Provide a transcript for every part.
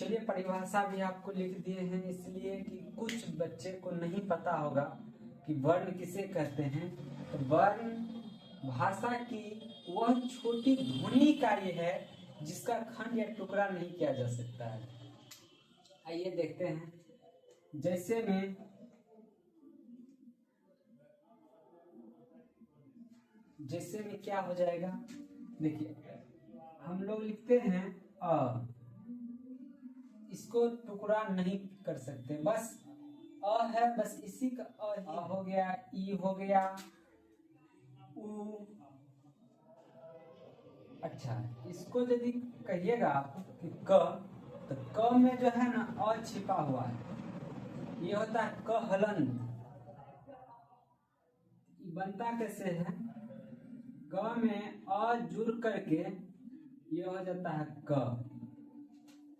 चलिए परिभाषा भी आपको लिख दिए हैं, इसलिए कि कुछ बच्चे को नहीं पता होगा कि वर्ण किसे कहते हैं। तो वर्ण भाषा की वह छोटी ध्वनि इकाई है जिसका खंड या टुकड़ा नहीं किया जा सकता है। आइए देखते हैं। जैसे में क्या हो जाएगा, देखिए हम लोग लिखते हैं अ, इसको टुकड़ा नहीं कर सकते, बस अ है, बस इसी का अ हो गया, ई हो गया, उ। अच्छा, इसको यदि कहिएगा आप कि क, तो क में जो है ना अ छिपा हुआ है, ये होता है क हलंत। बनता कैसे है, क में अ जुड़ करके ये हो जाता है क।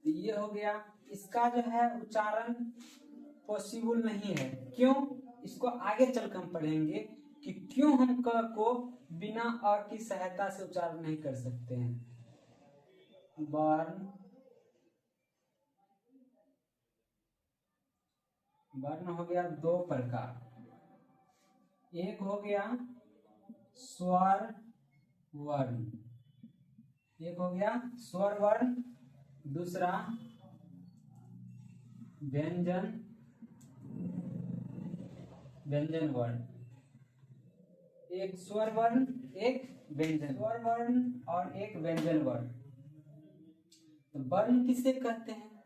तो ये हो गया, इसका जो है उच्चारण पॉसिबल नहीं है। क्यों? इसको आगे चलकर हम पढ़ेंगे कि क्यों हम क को बिना अ की सहायता से उच्चारण नहीं कर सकते हैं। वर्ण हो गया दो प्रकार, एक हो गया स्वर वर्ण, एक हो गया स्वर वर्ण, दूसरा व्यंजन वर्ण। एक स्वर वर्ण, एक व्यंजन, स्वर वर्ण और एक व्यंजन वर्ण। तो वर्ण किसे कहते हैं,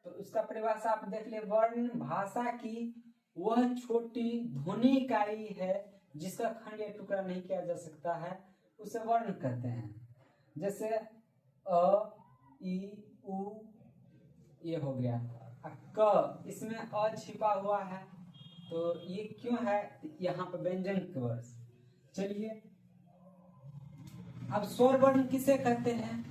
तो उसका परिभाषा आप देख ले। वर्ण भाषा की वह छोटी ध्वनि इकाई है जिसका खंड या टुकड़ा नहीं किया जा सकता है, उसे वर्ण कहते हैं। जैसे अ, ई, उ, ये हो गया। क, इसमें अ छिपा हुआ है, तो ये क्यों है, यहाँ पर व्यंजन के वर्ष। चलिए अब स्वर वर्ण किसे कहते हैं,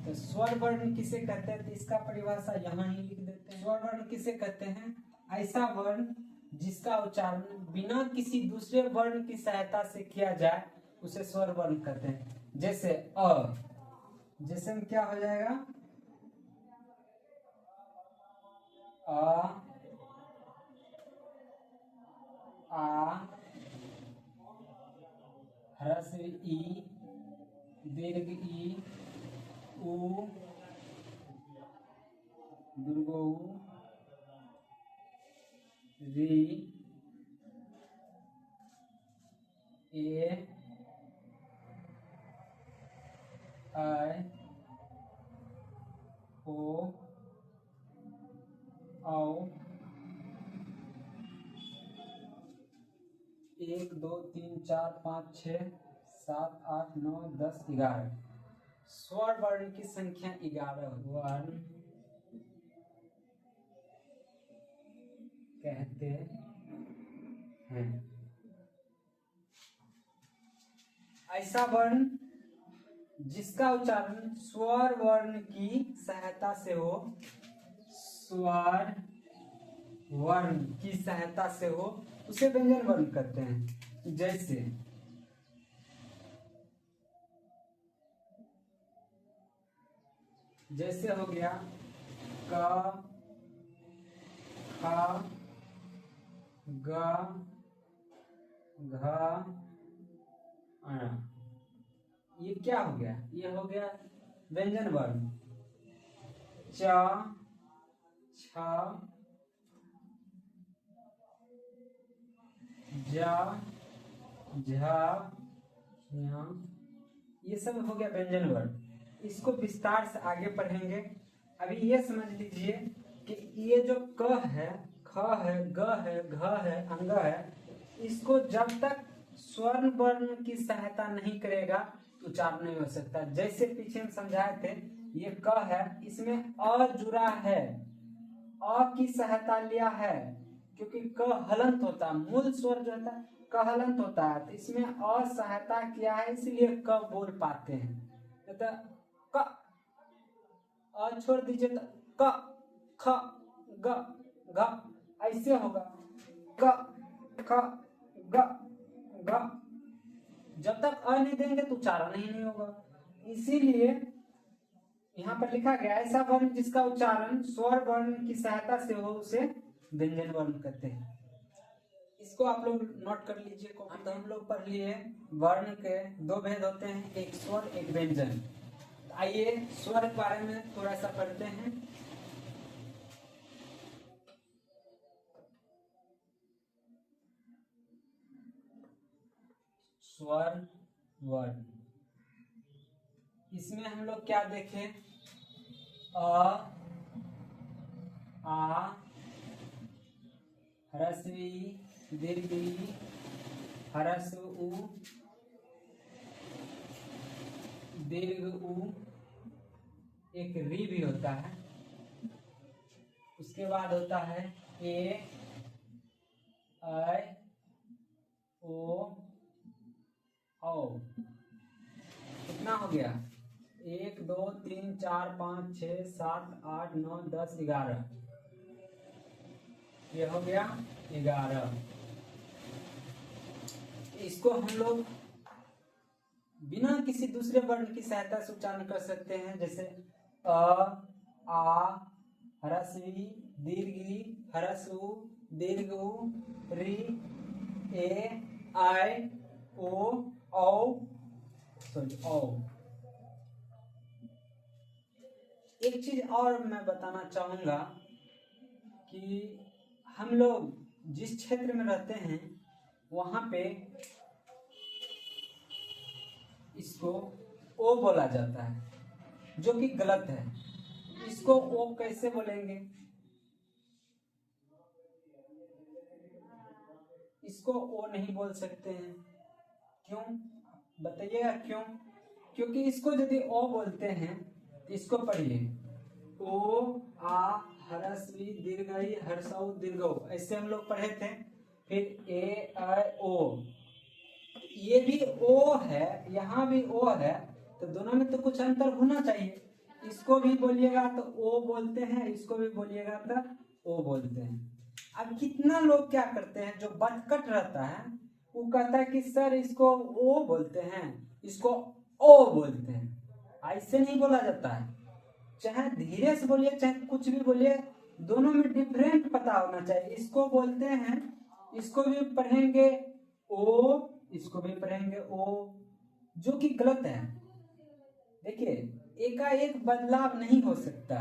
तो स्वर वर्ण किसे कहते हैं, तो इसका परिभाषा यहाँ ही लिख देते हैं। स्वर वर्ण किसे कहते हैं, ऐसा वर्ण जिसका उच्चारण बिना किसी दूसरे वर्ण की सहायता से किया जाए उसे स्वर वर्ण कहते हैं। जैसे अ, जैसे में क्या हो जाएगा, आ, ह्रस्व ई, दीर्घ ई, उ, दीर्घ उ, री, ए, आई, ओ, औ। 1 2 3 4 5 6 7 8 9 10 11 स्वर वर्ण की संख्या 11 वर्ण कहते हैं। ऐसा वर्ण जिसका उच्चारण स्वर वर्ण की सहायता से हो, स्वर वर्ण की सहायता से हो, उसे व्यंजन वर्ण कहते हैं। जैसे हो गया क, ख, ग, घ, ङ। ये क्या हो गया, ये हो गया व्यंजन वर्ण। च, छ, ज, झ, ञ, ये सब हो गया व्यंजन वर्ण। इसको विस्तार से आगे पढ़ेंगे। अभी ये समझ लीजिए कि ये जो क है, ख है, ग है, घ है, अंग है, इसको जब तक स्वर्ण वर्ण की सहायता नहीं करेगा तो उच्चारण नहीं हो सकता। जैसे पीछे हम समझाए थे, ये क है, इसमें अ जुड़ा है, अ की सहायता लिया है, क्योंकि क हलंत होता है, मूल स्वर जो होता है क हलंत होता है, तो इसमें अ सहायता किया है, इसलिए क बोल पाते हैं। तो क अ छोड़ दीजिए तो क, ख, ग, घ ऐसे होगा। क, ख, ग, घ। जब तक अ नहीं देंगे तो उच्चारण ही नहीं होगा। इसीलिए यहाँ पर लिखा गया ऐसा वर्ण जिसका उच्चारण स्वर वर्ण की सहायता से हो उसे व्यंजन वर्ण कहते हैं। इसको आप लोग नोट कर लीजिए। तो हम लोग पढ़ लिए वर्ण के दो भेद होते हैं, एक स्वर एक व्यंजन। आइए स्वर के बारे में थोड़ा सा पढ़ते हैं। स्वर वर्ण, इसमें हम लोग क्या देखें? अ, आ, ह्रस्व ई, दीर्घ ई, ह्रस्व उ, दीर्घ उ, एक री भी होता है। उसके बाद होता है ए, ऐ, ओ, औ। कितना हो गया? 1 2 3 4 5 6 7 8 9 10 11। ये हो गया 11। इसको हम लोग बिना किसी दूसरे वर्ण की सहायता से उच्चारण कर सकते हैं, जैसे अ, आ, ह्रस्व ई, दीर्घ ई, ह्रस्व उ, दीर्घ उ, री, ए, ऐ, ओ, औ, सॉरी औ। एक चीज और मैं बताना चाहूंगा कि हम लोग जिस क्षेत्र में रहते हैं वहां पे इसको ओ बोला जाता है, जो कि गलत है। इसको ओ कैसे बोलेंगे? इसको ओ नहीं बोल सकते हैं। क्यों बताइएगा क्यों? क्योंकि इसको यदि ओ बोलते हैं तो इसको पढ़िए, ओ, आ, ह्रस्व ई, दीर्घ ई, ह्रस्व उ, दीर्घ उ, ऐसे हम लोग पढ़े थे। फिर ए, ऐ, ओ, ये भी ओ है, यहाँ भी ओ है, तो दोनों में तो कुछ अंतर होना चाहिए। इसको भी बोलिएगा तो ओ बोलते हैं, इसको भी बोलिएगा तो ओ बोलते हैं। अब कितना लोग क्या करते हैं, जो बदकट रहता है वो कहता है कि सर इसको ओ बोलते हैं, इसको ओ बोलते हैं। ऐसे नहीं बोला जाता है। चाहे धीरे से बोलिए चाहे कुछ भी बोलिए, दोनों में डिफरेंट पता होना चाहिए। इसको बोलते हैं, इसको भी पढ़ेंगे ओ, इसको भी पढ़ेंगे ओ, जो कि गलत है। देखिए एकाएक बदलाव नहीं हो सकता।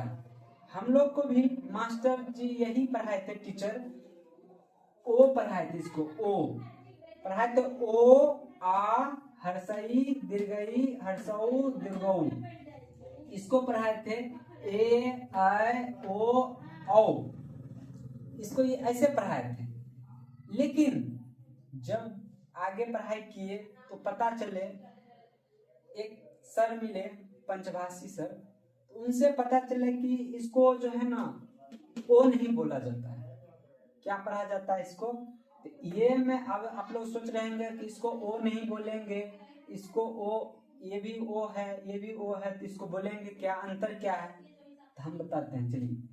हम लोग को भी मास्टर जी यही पढ़ाए थे, टीचर ओ पढ़ाए थे, इसको ओ पढ़ाए थे। ओ, आ, ह्रस्व ई, दीर्घ ई, ह्रस्व उ, दीर्घ उ, इसको पढ़ाए थे ए, ऐ, ओ, औ। इसको ये ऐसे पढ़ाए थे। लेकिन जब आगे पढ़ाई किए तो पता चले, एक सर मिले पंचभाषी सर, तो उनसे पता चले कि इसको जो है ना ओ नहीं बोला जाता है। क्या पढ़ा जाता है इसको? तो ये मैं अब आप लोग सोच रहे होंगे कि इसको ओ नहीं बोलेंगे, इसको ओ, ये भी ओ है, ये भी ओ है, तो इसको बोलेंगे क्या, अंतर क्या है? तो हम बताते हैं, चलिए।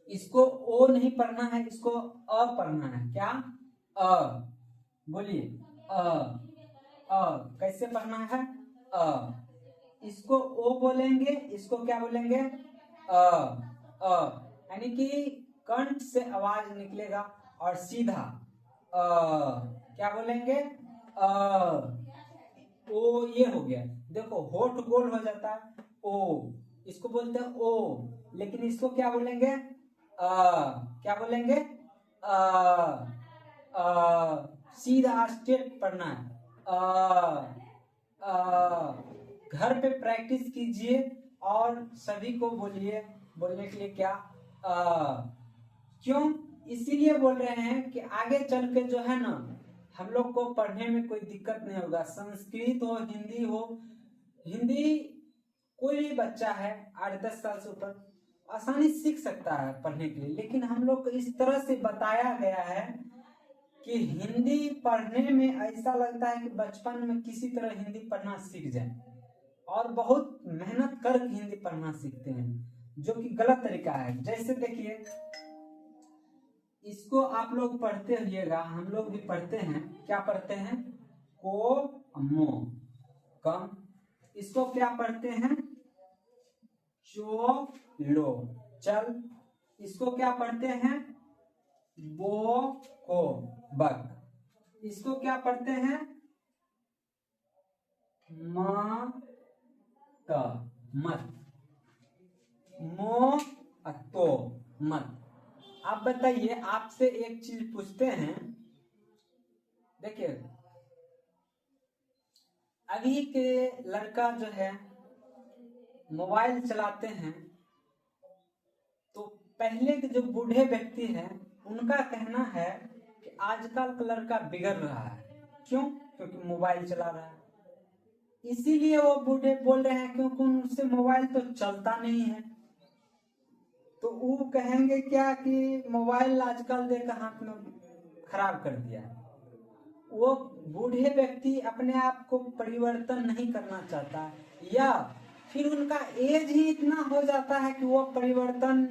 इसको ओ नहीं पढ़ना है, इसको अ पढ़ना है। क्या? अ, बोलिए अ। कैसे पढ़ना है? अ। इसको ओ बोलेंगे, इसको क्या बोलेंगे? यानी कि कंठ से आवाज निकलेगा और सीधा क्या बोलेंगे? ओ, ये हो गया। देखो होठ गोल हो जाता है ओ, इसको बोलते हैं ओ, लेकिन इसको क्या बोलेंगे? क्या बोलेंगे? सीधा स्ट्रेट पढ़ना है। घर पे प्रैक्टिस कीजिए और सभी को बोलिए, बोलने के लिए क्या क्यों इसीलिए बोल रहे हैं कि आगे चल के जो है ना हम लोग को पढ़ने में कोई दिक्कत नहीं होगा। संस्कृत हो, हिंदी हो, हिंदी कोई भी बच्चा है 8-10 साल से ऊपर आसानी सीख सकता है पढ़ने के लिए। लेकिन हम लोग को इस तरह से बताया गया है कि हिंदी पढ़ने में ऐसा लगता है कि बचपन में किसी तरह हिंदी पढ़ना सीख जाए, और बहुत मेहनत कर हिंदी पढ़ना सीखते हैं, जो कि गलत तरीका है। जैसे देखिए इसको आप लोग पढ़ते रहिएगा, हम लोग भी पढ़ते हैं। क्या पढ़ते हैं? को, मो, कम। इसको क्या पढ़ते हैं? चोलो चल। इसको क्या पढ़ते हैं? बो को बक। इसको क्या पढ़ते हैं? मत मत। मो तो मत। आप बताइए, आपसे एक चीज पूछते हैं। देखिए, अभी के लड़का जो है मोबाइल चलाते हैं, तो पहले के जो बूढ़े व्यक्ति हैं उनका कहना है कि आजकल का लड़का बिगड़ रहा है। क्यों? क्योंकि मोबाइल चला रहा है। इसीलिए वो बूढ़े बोल रहे हैं, क्योंकि उनसे मोबाइल तो चलता नहीं है। तो वो कहेंगे क्या कि मोबाइल आजकल देकर हाथ में खराब कर दिया है। वो बूढ़े व्यक्ति अपने आप को परिवर्तन नहीं करना चाहता, या फिर उनका एज ही इतना हो जाता है कि वो परिवर्तन,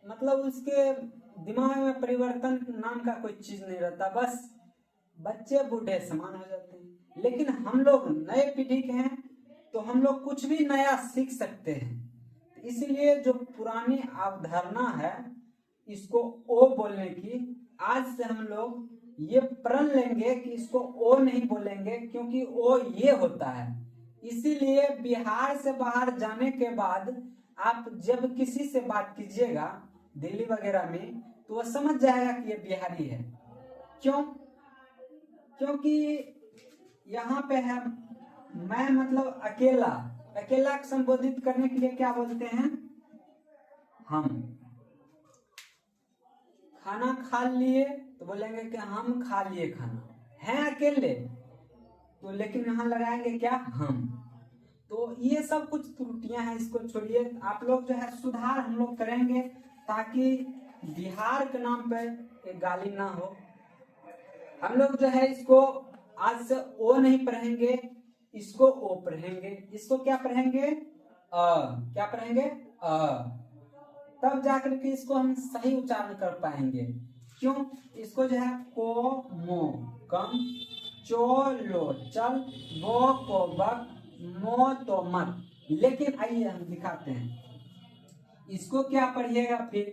मतलब उसके दिमाग में परिवर्तन नाम का कोई चीज नहीं रहता, बस बच्चे बूढ़े समान हो जाते हैं। लेकिन हम लोग नए पीढ़ी के हैं, तो हम लोग कुछ भी नया सीख सकते हैं। इसीलिए जो पुरानी अवधारणा है इसको ओ बोलने की, आज से हम लोग ये प्रण लेंगे कि इसको ओ नहीं बोलेंगे, क्योंकि ओ ये होता है। इसीलिए बिहार से बाहर जाने के बाद आप जब किसी से बात कीजिएगा दिल्ली वगैरह में, तो वह समझ जाएगा कि ये बिहारी है। क्यों? क्योंकि यहाँ पे है मैं, मतलब अकेला। अकेला को संबोधित करने के लिए क्या बोलते हैं? हम। खाना खा लिए तो बोलेंगे कि हम खा लिए खाना। हैं अकेले तो, लेकिन यहाँ लगाएंगे क्या? हम। तो ये सब कुछ त्रुटियां हैं, इसको छोड़िए। आप लोग जो है सुधार हम लोग करेंगे, ताकि बिहार के नाम पे एक गाली ना हो। हम लोग जो है इसको आज से ओ नहीं पढ़ेंगे, इसको ओ पढ़ेंगे। इसको क्या पढ़ेंगे? क्या पढ़ेंगे? तब जाकर के इसको हम सही उच्चारण कर पाएंगे। क्यों? इसको जो है को मो कम, चोलो चल, बो को बक, मो तो मत। लेकिन आइए हम दिखाते हैं, इसको क्या पढ़िएगा फिर?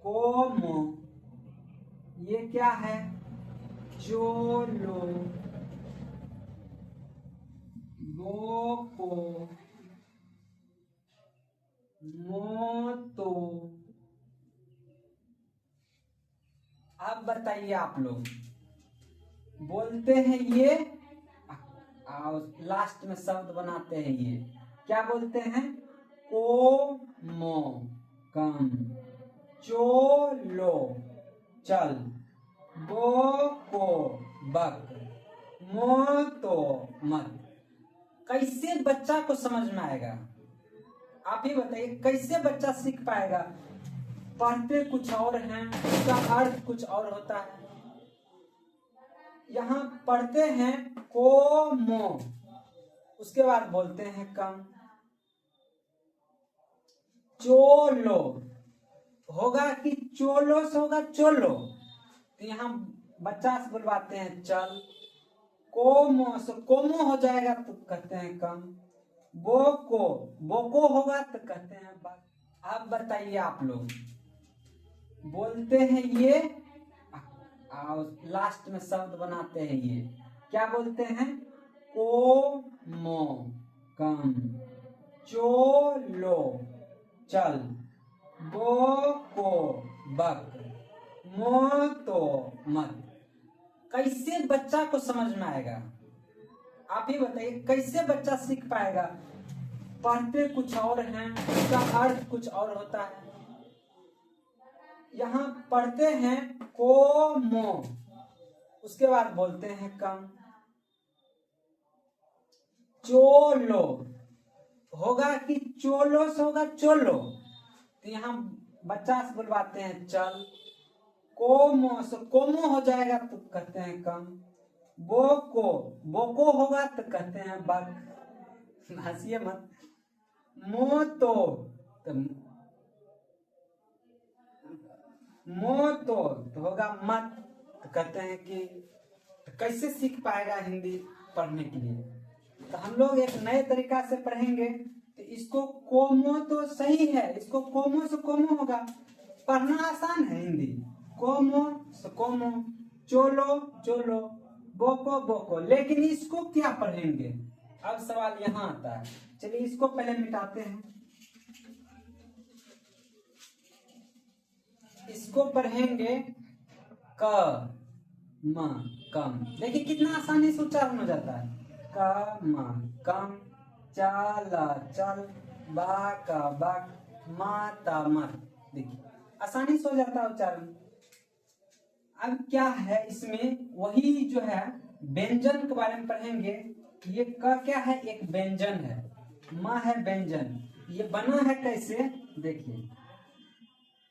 कोमो, ये क्या है? चोलो, बोको, मोतो। अब बताइए, आप लोग बोलते हैं ये, लास्ट में शब्द बनाते हैं, ये क्या बोलते हैं? कोमो कम, चोलो चल, बोको बक, मोतो मत। कैसे बच्चा को समझ में आएगा? आप ही बताइए, कैसे बच्चा सीख पाएगा? पढ़ते कुछ और हैं, उसका अर्थ कुछ और होता है। यहाँ पढ़ते हैं को मो, उसके बाद बोलते हैं कम। चोलो होगा कि चोलो से होगा चोलो, तो यहाँ बच्चा से बुलवाते हैं चल। कोमो से कोमो हो जाएगा तो कहते हैं कम। बोको, बोको होगा तो कहते हैं बक। अब बताइए, आप लोग बोलते हैं ये, लास्ट में शब्द बनाते हैं, ये क्या बोलते हैं? कोमो कम, चोलो चल, बोको बक, मोतो मत। कैसे बच्चा को समझ में आएगा? आप ही बताइए, कैसे बच्चा सीख पाएगा? पढ़ते कुछ और हैं, उसका अर्थ कुछ और होता है। यहाँ पढ़ते हैं को मो, उसके बाद बोलते हैं कम। चोलो होगा कि चोलो से होगा चोलो, तो यहाँ बच्चा से बुलवाते हैं चल। कोमो से कोमो हो जाएगा तो कहते हैं कम। बोको, बोको होगा तो कहते हैं बक। हंसिए मत। मोतो, तो मोतो तो होगा मत, तो कहते हैं कि, तो कैसे सीख पाएगा हिंदी पढ़ने के लिए? तो हम लोग एक नए तरीका से पढ़ेंगे। तो इसको कोमो तो सही है, इसको कोमो से कोमो होगा, पढ़ना आसान है हिंदी। कोमो से कोमो, चोलो चोलो, बोको बोको, लेकिन इसको क्या पढ़ेंगे? अब सवाल यहाँ आता है। चलिए इसको पहले मिटाते हैं। इसको पढ़ेंगे क म कम। देखिए कितना आसानी से उच्चारण हो जाता है। क म कम, चाल चल, बा का बक, माता मत। देखिए आसानी से हो जाता है उच्चारण। अब क्या है इसमें, वही जो है व्यंजन के बारे में पढ़ेंगे। ये क क्या है? एक व्यंजन है। म है व्यंजन। ये बना है कैसे? देखिए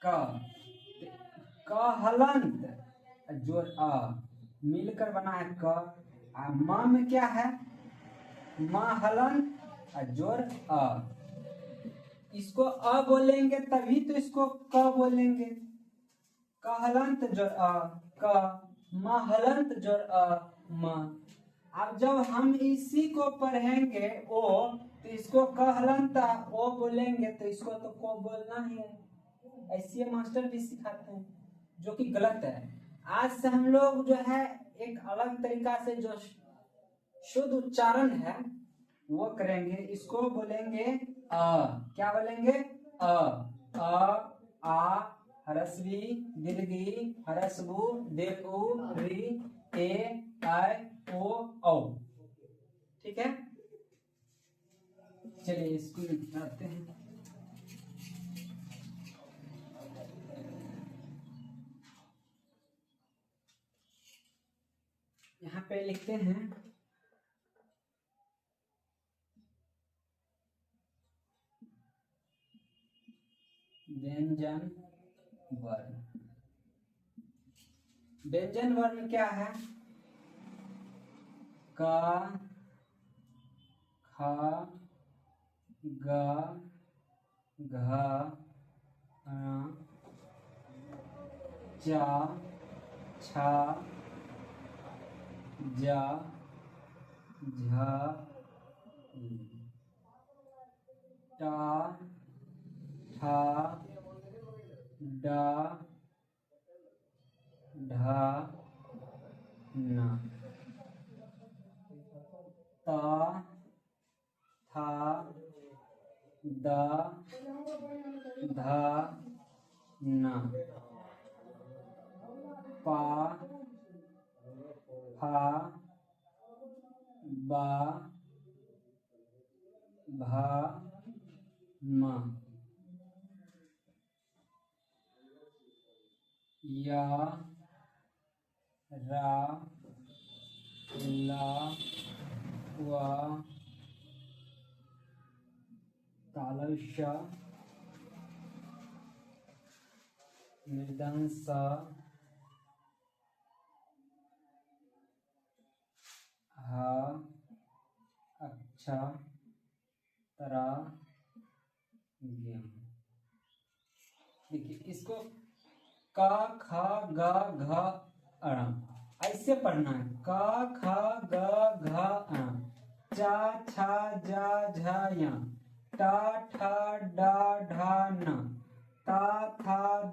क हलंत जोर अ मिलकर बना है क। म में क्या है? म हलंत जोर अ। इसको अ बोलेंगे तभी तो इसको क बोलेंगे। क हलंत जोर अ क, म हलंत जोर अ म। अब जब हम इसी को पढ़ेंगे ओ, तो इसको क हलंत ओ बोलेंगे, तो इसको तो को बोलना ही है। ऐसे मास्टर भी सिखाते हैं, जो कि गलत है। आज से हम लोग जो है एक अलग तरीका से जो शुद्ध उच्चारण है वो करेंगे। इसको बोलेंगे अ। क्या बोलेंगे? अ आ हरस्वी दीर्घी हरस्वु दीर्घु री ए ऐ ओ औ। ठीक है, चलिए इसको लिखते हैं। यहाँ पे लिखते हैं व्यंजन वर्ण। व्यंजन वर्ण क्या है? क ख ग घ च छ ज झ ट ठ ड ढ न त थ द ध न प फ ब भ म य र ल व तालव्य मृदंश ह अक्ष तरा ज्ञ। देखिए इसको क ख ग घ अ ऐसे पढ़ना है। क ख ग घ अ, च छ ज झ य, ट ठ ड ढ न, त थ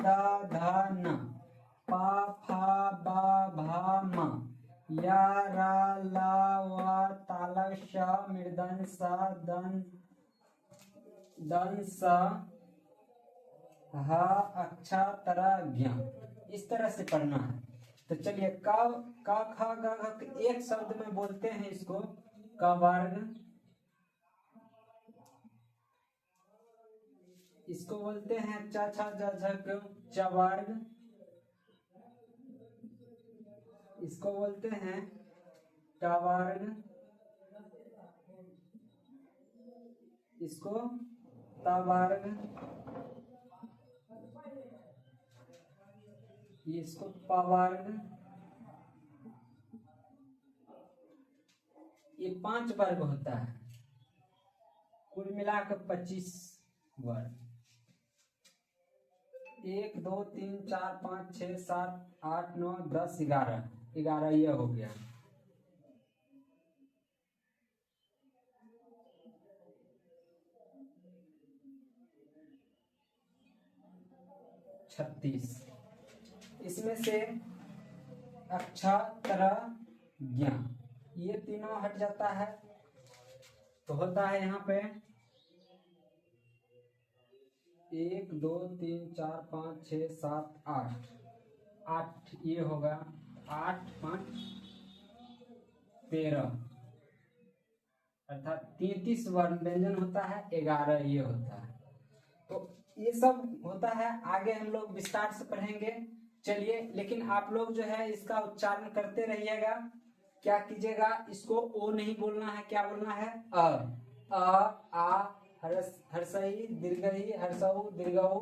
द ध न, प फ ब भ म, य र ल व तालव्य मृदंश दंश ह अक्ष तरा ज्ञ। इस तरह से पढ़ना है। तो चलिए क ख ग घ एक शब्द में बोलते हैं इसको क वर्ग। इसको बोलते हैं च छ ज झ क्यों? च वर्ग। इसको बोलते हैं ट वर्ग। इसको त वर्ग। इसको प वर्ग। ये 5 वर्ग होता है, कुल मिलाकर 25 वर्ग। 1 2 3 4 5 6 7 8 9 10 11 11 ये हो गया। 36। इसमें से अक्षर ज्ञ ये तीनों हट जाता है तो होता है यहाँ पे 1 2 3 4 5 6 7 8 8 ये होगा 8 5 13 अर्थात 33 वर्ण व्यंजन होता है, 11 ये होता है। तो ये सब होता है, आगे हम लोग विस्तार से पढ़ेंगे। चलिए, लेकिन आप लोग जो है इसका उच्चारण करते रहिएगा। क्या कीजिएगा, इसको ओ नहीं बोलना है, क्या बोलना है आ हर्षई दीर्घई हर्षऊ दीर्घऊ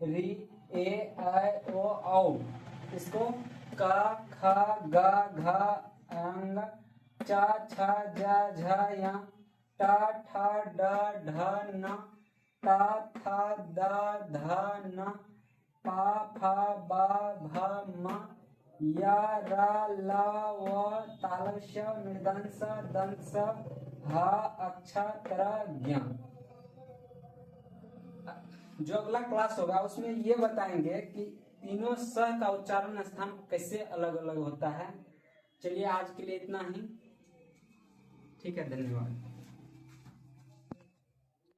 री ए ऐ ओ औ। इसको क ख ग घ अंग च छ ज झ य ट ठ ड ढ न ट थ द ध न प फ ब भ म य र ल व तालव्य मृदंस दंस ह अक्षर ज्ञ। जो अगला क्लास होगा उसमें ये बताएंगे कि तीनों स का उच्चारण स्थान कैसे अलग अलग होता है। चलिए आज के लिए इतना ही, ठीक है, धन्यवाद।